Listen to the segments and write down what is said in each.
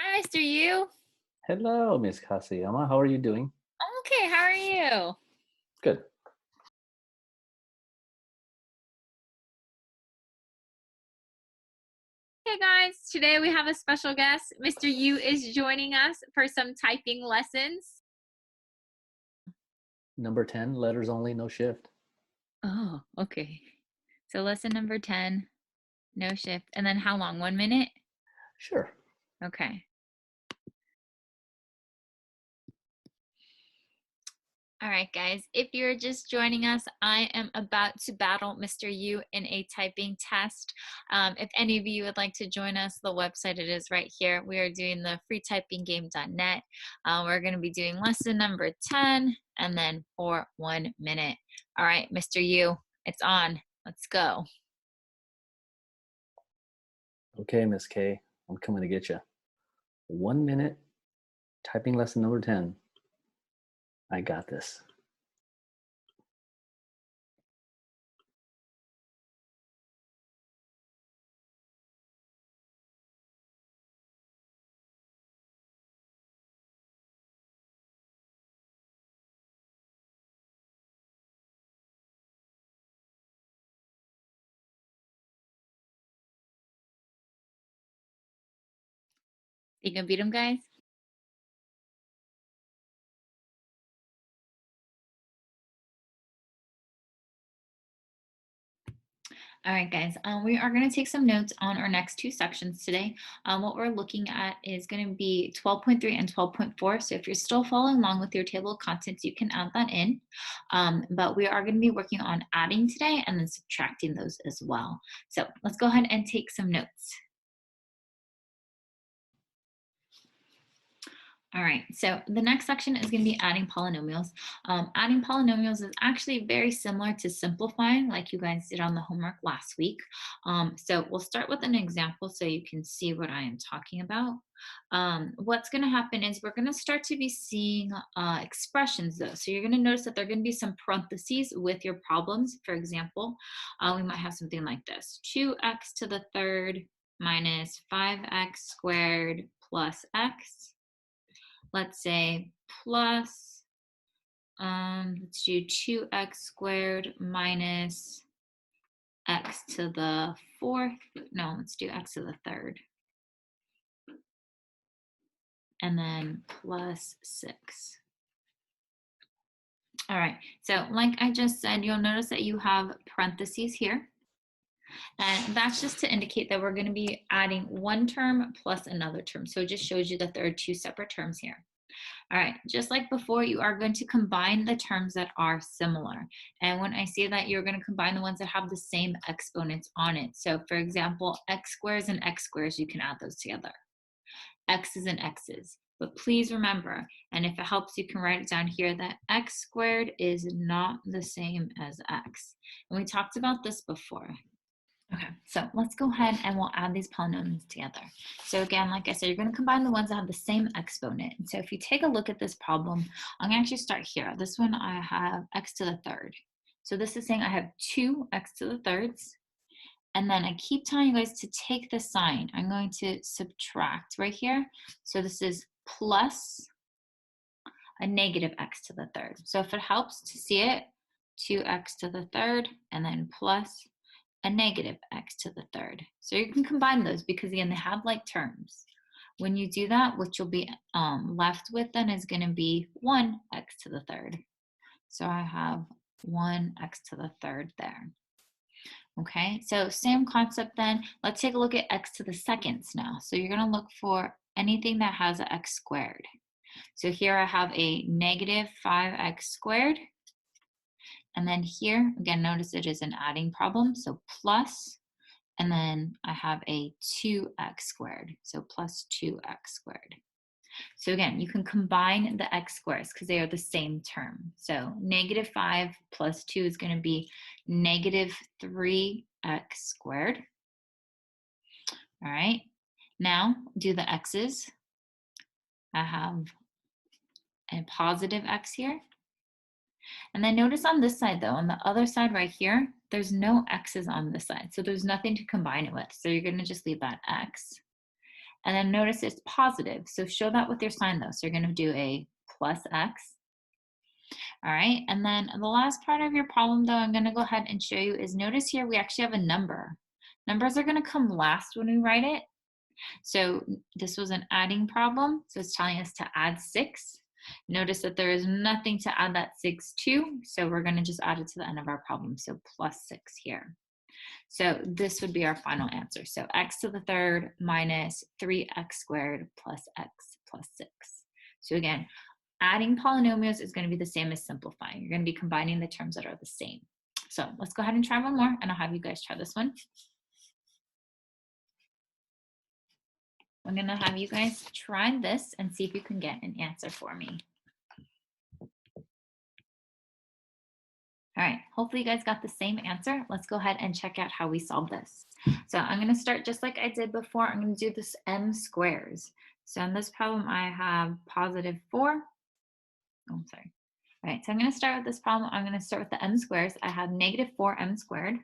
Hi, Mr. Yu. Hello, Miss Kasiyama. How are you doing? I'm okay. How are you? Good. Hey guys, today we have a special guest. Mr. Yu is joining us for some typing lessons. Number 10, letters only, no shift. Oh, okay. So lesson number 10, no shift. And then how long? 1 minute? Sure. Okay. All right, guys, if you're just joining us, I am about to battle Mr. Yu in a typing test. If any of you would like to join us, the website it is right here. We are doing the freetypinggame.net. We're going to be doing lesson number 10 and then for 1 minute. All right, Mr. Yu, it's on. Let's go. Okay, Miss K, I'm coming to get you. 1 minute, typing lesson number 10. I got this. You gonna beat him, guys? All right, guys, we are going to take some notes on our next two sections today. What we're looking at is going to be 12.3 and 12.4. So if you're still following along with your table of contents, you can add that in. But we are going to be working on adding today and then subtracting those as well. So let's go ahead and take some notes. All right, so the next section is going to be adding polynomials. Adding polynomials is actually very similar to simplifying like you guys did on the homework last week. So we'll start with an example so you can see what I am talking about. What's going to happen is we're going to start to be seeing expressions though. So you're going to notice that there are going to be some parentheses with your problems. For example, we might have something like this: 2x to the third minus 5x squared plus x. Let's say plus, let's do 2x squared minus x to the fourth. No, let's do x to the third. And then plus 6. All right, so like I just said, you'll notice that you have parentheses here. And that's just to indicate that we're going to be adding one term plus another term. So it just shows you that there are two separate terms here. All right, just like before, you are going to combine the terms that are similar. And when I say that, you're going to combine the ones that have the same exponents on it. So for example, x squares and x squares, you can add those together. X's and x's. But please remember, and if it helps, you can write it down here, that x squared is not the same as x. And we talked about this before. Okay, so let's go ahead and we'll add these polynomials together. So again, like I said, you're going to combine the ones that have the same exponent. And so if you take a look at this problem, I'm going to actually start here. This one I have x to the third. So this is saying I have 2x to the thirds. And then I keep telling you guys to take the sign. I'm going to subtract right here. So this is plus a negative x to the third. So if it helps to see it, 2x to the third and then plus a negative x to the third. So you can combine those because again, they have like terms. When you do that, what you'll be left with then is going to be 1x to the third. So I have 1x to the third there. Okay, so same concept then. Let's take a look at x to the seconds now. So you're going to look for anything that has an x squared. So here I have a negative 5x squared. And then here, again, notice it is an adding problem. So plus, and then I have a 2x squared. So plus 2x squared. So again, you can combine the x squares because they are the same term. So negative 5 plus 2 is going to be negative 3x squared. All right. Now do the x's. I have a positive x here. And then notice on this side though, on the other side right here, there's no x's on this side. So there's nothing to combine it with. So you're going to just leave that x. And then notice it's positive. So show that with your sign though. So you're going to do a plus x. All right. And then the last part of your problem though, I'm going to go ahead and show you is notice here we actually have a number. Numbers are going to come last when we write it. So this was an adding problem. So it's telling us to add 6. Notice that there is nothing to add that 6 to. So we're going to just add it to the end of our problem. So plus 6 here. So this would be our final answer. So x to the third minus 3x squared plus x plus 6. So again, adding polynomials is going to be the same as simplifying. You're going to be combining the terms that are the same. So let's go ahead and try one more, and I'll have you guys try this one. I'm going to have you guys try this and see if you can get an answer for me. All right, hopefully you guys got the same answer. Let's go ahead and check out how we solve this. So I'm going to start just like I did before. I'm going to do this m squares. So in this problem, I have positive 4. Oh, sorry. All right, so I'm going to start with this problem. I'm going to start with the m squares. I have negative 4m squared.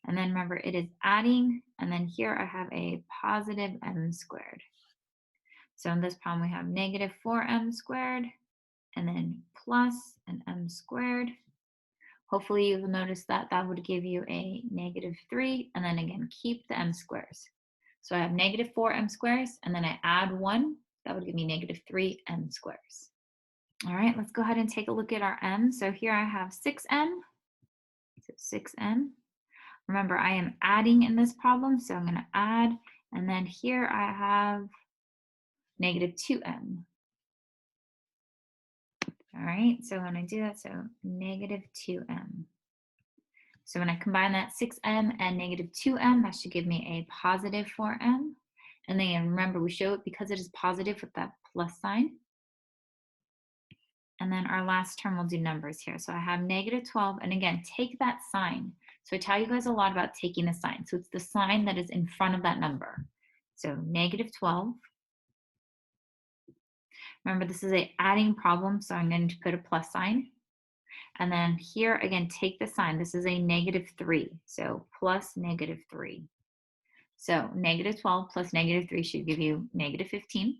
And then remember, it is adding. And then here I have a positive m squared. So in this problem, we have negative 4m squared and then plus an m squared. Hopefully you'll notice that that would give you a negative 3, and then again, keep the m squares. So I have negative 4m squares, and then I add 1. That would give me negative 3m squares. All right, let's go ahead and take a look at our m. So here I have 6m, so 6m. Remember, I am adding in this problem, so I'm going to add, and then here I have negative 2m. All right, so when I do that, so negative 2m. So when I combine that 6m and negative 2m, that should give me a positive 4m. And then remember, we show it because it is positive with that plus sign. And then our last term, we'll do numbers here. So I have negative 12, and again, take that sign. So I tell you guys a lot about taking the sign. So it's the sign that is in front of that number. So negative 12. Remember, this is an adding problem, so I'm going to put a plus sign. And then here, again, take the sign. This is a negative 3, so plus negative 3. So negative 12 plus negative 3 should give you negative 15.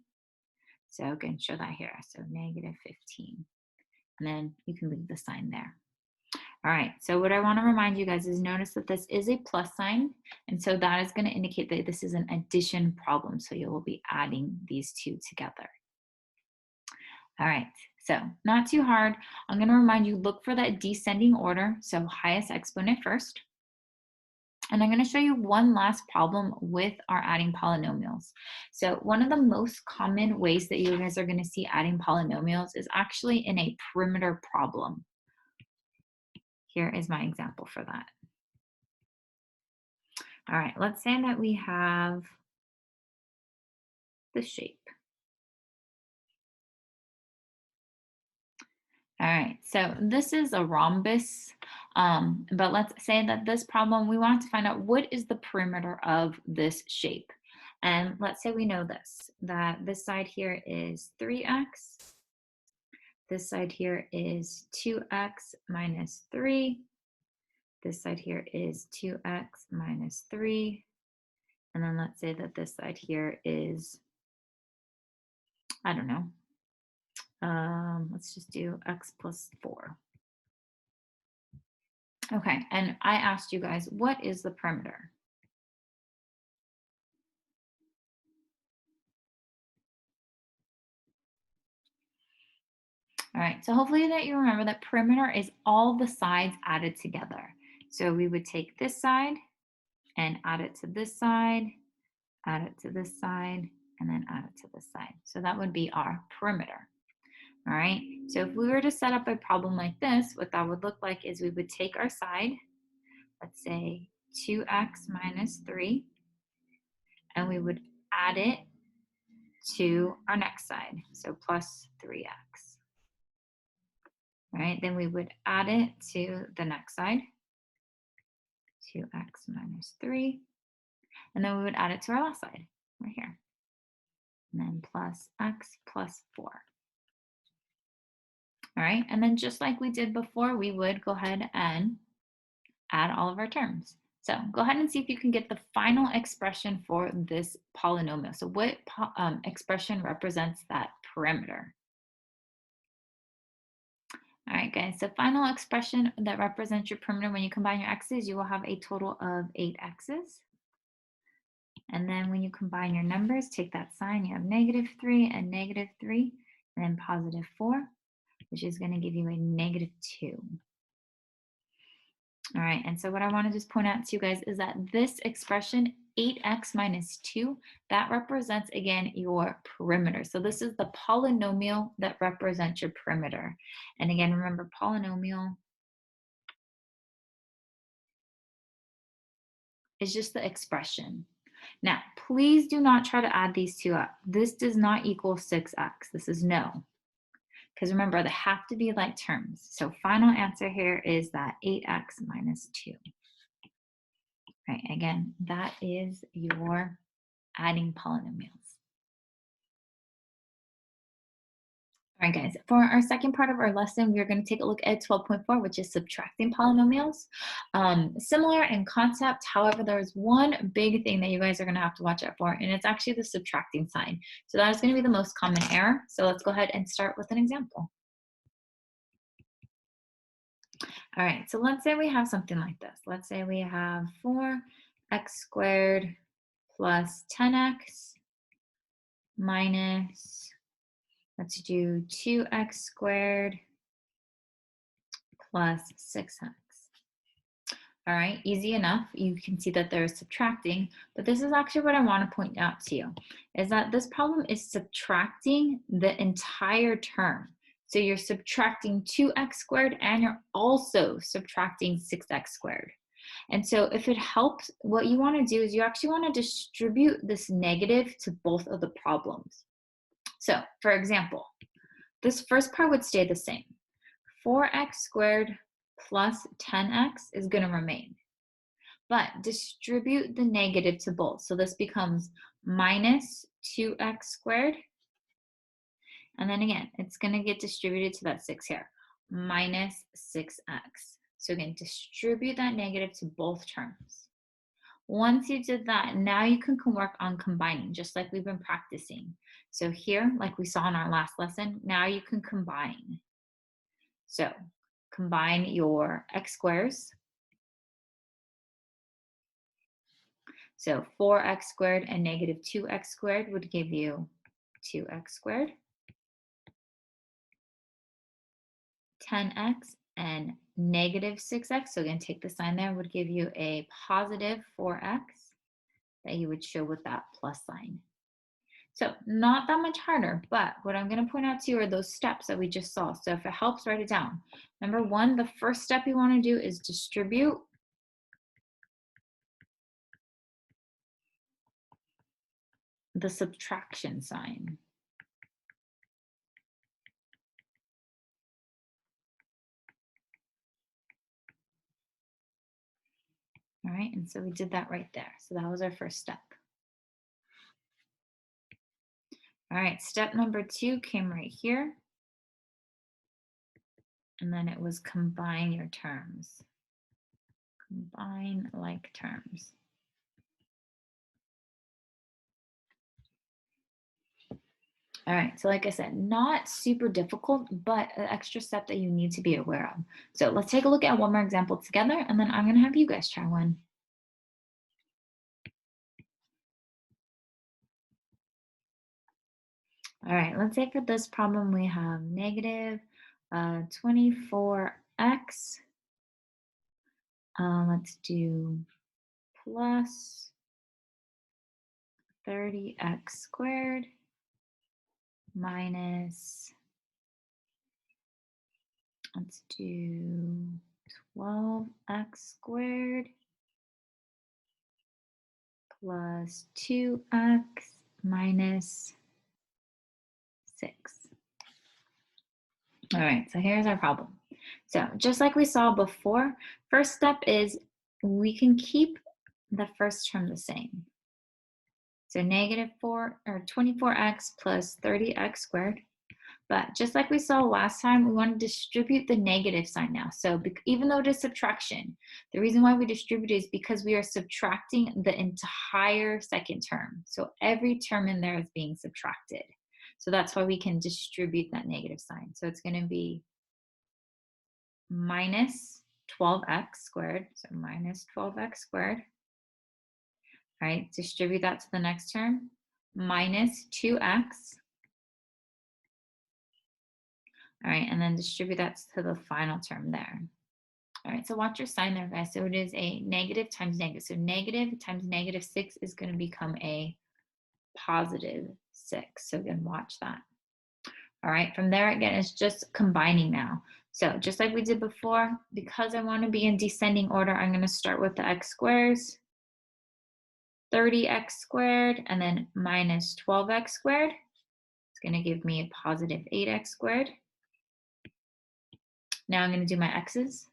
So again, show that here. So negative 15. And then you can leave the sign there. All right, so what I want to remind you guys is notice that this is a plus sign. And so that is going to indicate that this is an addition problem. So you will be adding these two together. All right, so not too hard. I'm going to remind you, look for that descending order. So highest exponent first. And I'm going to show you one last problem with our adding polynomials. So one of the most common ways that you guys are going to see adding polynomials is actually in a perimeter problem. Here is my example for that. All right, let's say that we have this shape. All right, so this is a rhombus, but let's say that this problem, we want to find out what is the perimeter of this shape. And let's say we know this, that this side here is 3x. This side here is 2x minus 3. This side here is 2x minus 3. And then let's say that this side here is, I don't know, let's just do x plus 4. Okay, and I asked you guys, what is the perimeter? All right, so hopefully that you remember that perimeter is all the sides added together. So we would take this side and add it to this side, add it to this side, and then add it to this side. So that would be our perimeter. All right, so if we were to set up a problem like this, what that would look like is we would take our side, let's say 2x minus 3, and we would add it to our next side, so plus 3x. All right, then we would add it to the next side, 2x minus 3, and then we would add it to our last side, right here, and then plus x plus 4. All right, and then just like we did before, we would go ahead and add all of our terms. So go ahead and see if you can get the final expression for this polynomial. So what expression represents that perimeter? All right, guys, so final expression that represents your perimeter when you combine your x's, you will have a total of 8 x's. And then when you combine your numbers, take that sign, you have -3 and -3, and then +4, which is going to give you a -2. All right, and so what I want to just point out to you guys is that this expression, 8x minus 2, that represents, again, your perimeter. So this is the polynomial that represents your perimeter. And again, remember, polynomial is just the expression. Now, please do not try to add these two up. This does not equal 6x. This is no. Because remember, they have to be like terms. So final answer here is that 8x minus 2. Right, again, that is your adding polynomials. All right, guys, for our second part of our lesson, we're going to take a look at 12.4, which is subtracting polynomials. Similar in concept, however, there's one big thing that you guys are going to have to watch out for, and it's actually the subtracting sign. So that is going to be the most common error. So let's go ahead and start with an example. All right, so let's say we have something like this. Let's say we have 4x squared plus 10x minus, let's do 2x squared plus 6x. All right, easy enough. You can see that they're subtracting, but this is actually what I want to point out to you, is that this problem is subtracting the entire term. So you're subtracting 2x squared and you're also subtracting 6x squared. And so if it helps, what you want to do is you actually want to distribute this negative to both of the problems. So for example, this first part would stay the same. 4x squared plus 10x is going to remain. But distribute the negative to both. So this becomes minus 2x squared. And then again, it's going to get distributed to that 6 here, minus 6x. So again, distribute that negative to both terms. Once you did that, now you can work on combining, just like we've been practicing. So here, like we saw in our last lesson, now you can combine. So combine your x squares. So 4x squared and negative 2x squared would give you 2x squared. 10x and negative 6x, so again, take the sign there, would give you a positive 4x that you would show with that plus sign. So not that much harder, but what I'm going to point out to you are those steps that we just saw. So if it helps, write it down. Number one, the first step you want to do is distribute the subtraction sign. All right, and so we did that right there. So that was our first step. All right, step number 2 came right here. And then it was combine your terms. Combine like terms. All right, so like I said, not super difficult, but an extra step that you need to be aware of. So let's take a look at one more example together, and then I'm going to have you guys try one. All right, let's say for this problem we have negative 24x. Let's do plus 30x squared minus, let's do 12x squared plus 2x minus 6. All right, so here's our problem. So just like we saw before, first step is we can keep the first term the same. So negative 24x plus 30x squared. But just like we saw last time, we want to distribute the negative sign now. So even though it is subtraction, the reason why we distribute is because we are subtracting the entire second term. So every term in there is being subtracted. So that's why we can distribute that negative sign. So it's going to be minus 12x squared. So minus 12x squared. All right, distribute that to the next term. Minus 2x. All right, and then distribute that to the final term there. All right, so watch your sign there, guys. So it is a negative times negative. So negative times negative 6 is going to become a positive 6. So again, watch that. All right, from there, again, it's just combining now. So just like we did before, because I want to be in descending order, I'm going to start with the x squares, 30x squared, and then minus 12x squared. It's going to give me a positive 8x squared. Now I'm going to do my x's.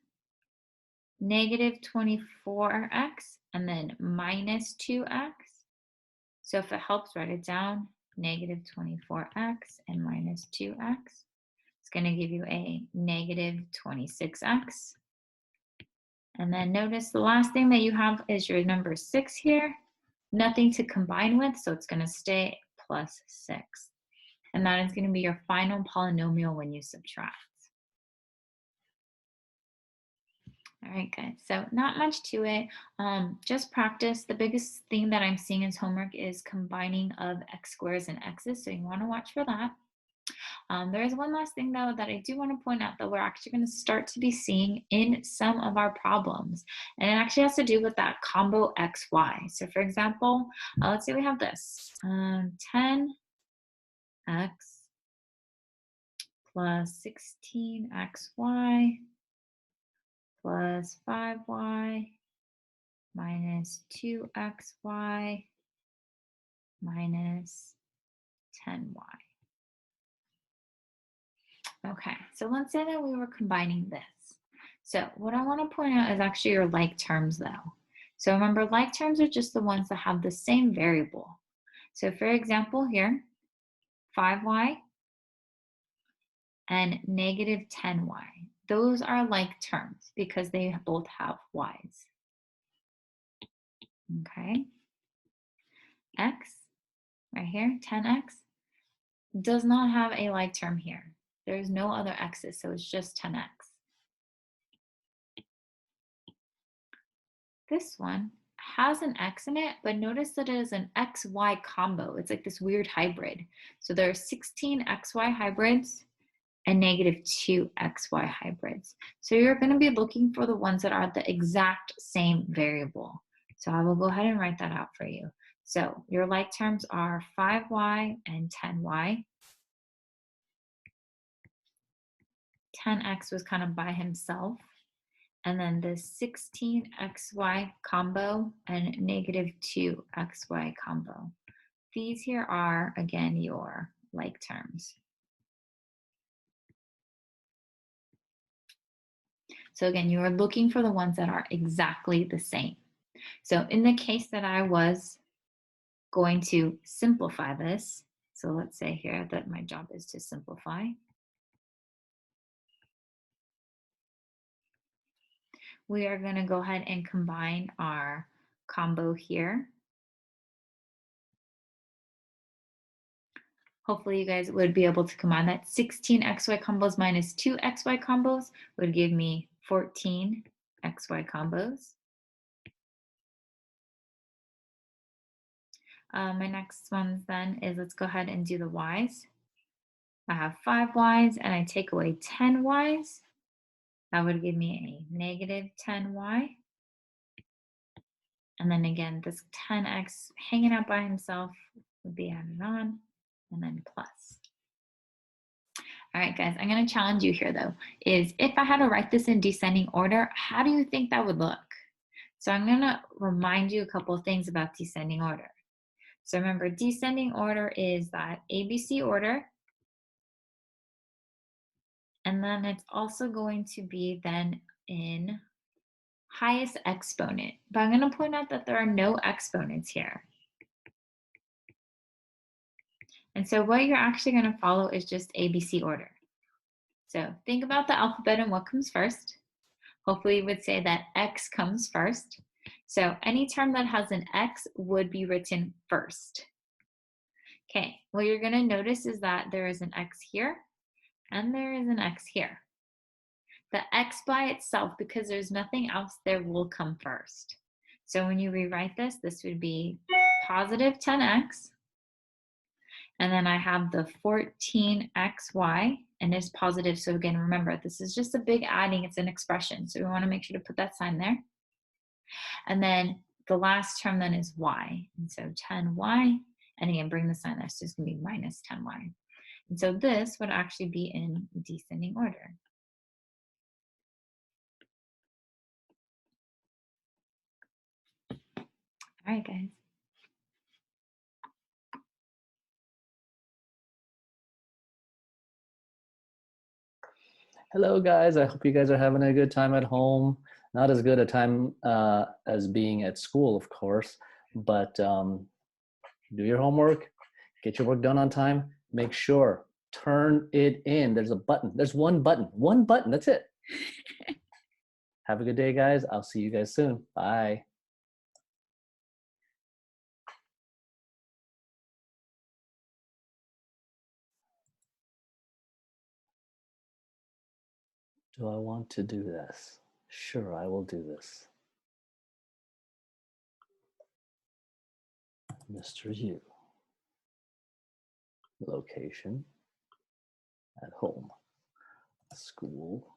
Negative 24x, and then minus 2x. So if it helps, write it down. Negative 24x and minus 2x. It's going to give you a negative 26x. And then notice the last thing that you have is your number 6 here. Nothing to combine with, so it's going to stay plus 6. And that is going to be your final polynomial when you subtract. All right, guys, so not much to it. Just practice. The biggest thing that I'm seeing as homework is combining of x squares and x's, so you want to watch for that. There is one last thing, though, that I do want to point out that we're actually going to start to be seeing in some of our problems, and it actually has to do with that combo xy. So for example, let's say we have this, 10x plus 16xy plus 5y minus 2xy minus 10y. Okay, so let's say that we were combining this. So what I want to point out is actually your like terms though. So remember, like terms are just the ones that have the same variable. So for example here, 5y and negative 10y. Those are like terms because they both have y's. Okay. X, right here, 10x, does not have a like term here. There's no other x's, so it's just 10x. This one has an x in it, but notice that it is an xy combo. It's like this weird hybrid. So there are 16 xy hybrids and negative 2 xy hybrids. So you're going to be looking for the ones that are the exact same variable. So I will go ahead and write that out for you. So your like terms are 5y and 10y. 10x was kind of by himself. And then the 16xy combo and negative 2xy combo. These here are, again, your like terms. So again, you are looking for the ones that are exactly the same. So in the case that I was going to simplify this, so let's say here that my job is to simplify. We are going to go ahead and combine our combo here. Hopefully you guys would be able to combine that. 16xy combos minus 2xy combos would give me 14xy combos. My next ones then is, let's go ahead and do the y's. I have 5y's and I take away 10y's. That would give me a negative 10y. And then again, this 10x hanging out by himself would be added on, and then plus. All right, guys, I'm going to challenge you here, though, is if I had to write this in descending order, how do you think that would look? So I'm going to remind you a couple of things about descending order. So remember, descending order is that ABC order, and then it's also going to be then in highest exponent. But I'm going to point out that there are no exponents here. And so what you're actually going to follow is just ABC order. So think about the alphabet and what comes first. Hopefully you would say that X comes first. So any term that has an X would be written first. Okay, what you're going to notice is that there is an X here and there is an X here. The X by itself, because there's nothing else there, will come first. So when you rewrite this, this would be positive 10x. And then I have the 14xy, and it's positive. So again, remember, this is just a big adding. It's an expression. So we want to make sure to put that sign there. And then the last term then is y. And so 10y, and again, bring the sign there. So it's going to be minus 10y. And so this would actually be in descending order. All right, guys. Hello, guys. I hope you guys are having a good time at home. Not as good a time as being at school, of course, but do your homework, get your work done on time. Make sure, turn it in. There's a button. There's one button. That's it. Have a good day, guys. I'll see you guys soon. Bye. Do I want to do this? Sure, I will do this. Mr. U. Location. At home. School.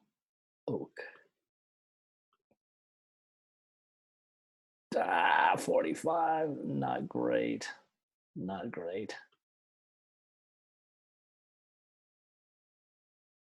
Oak. 45. Not great. Not great.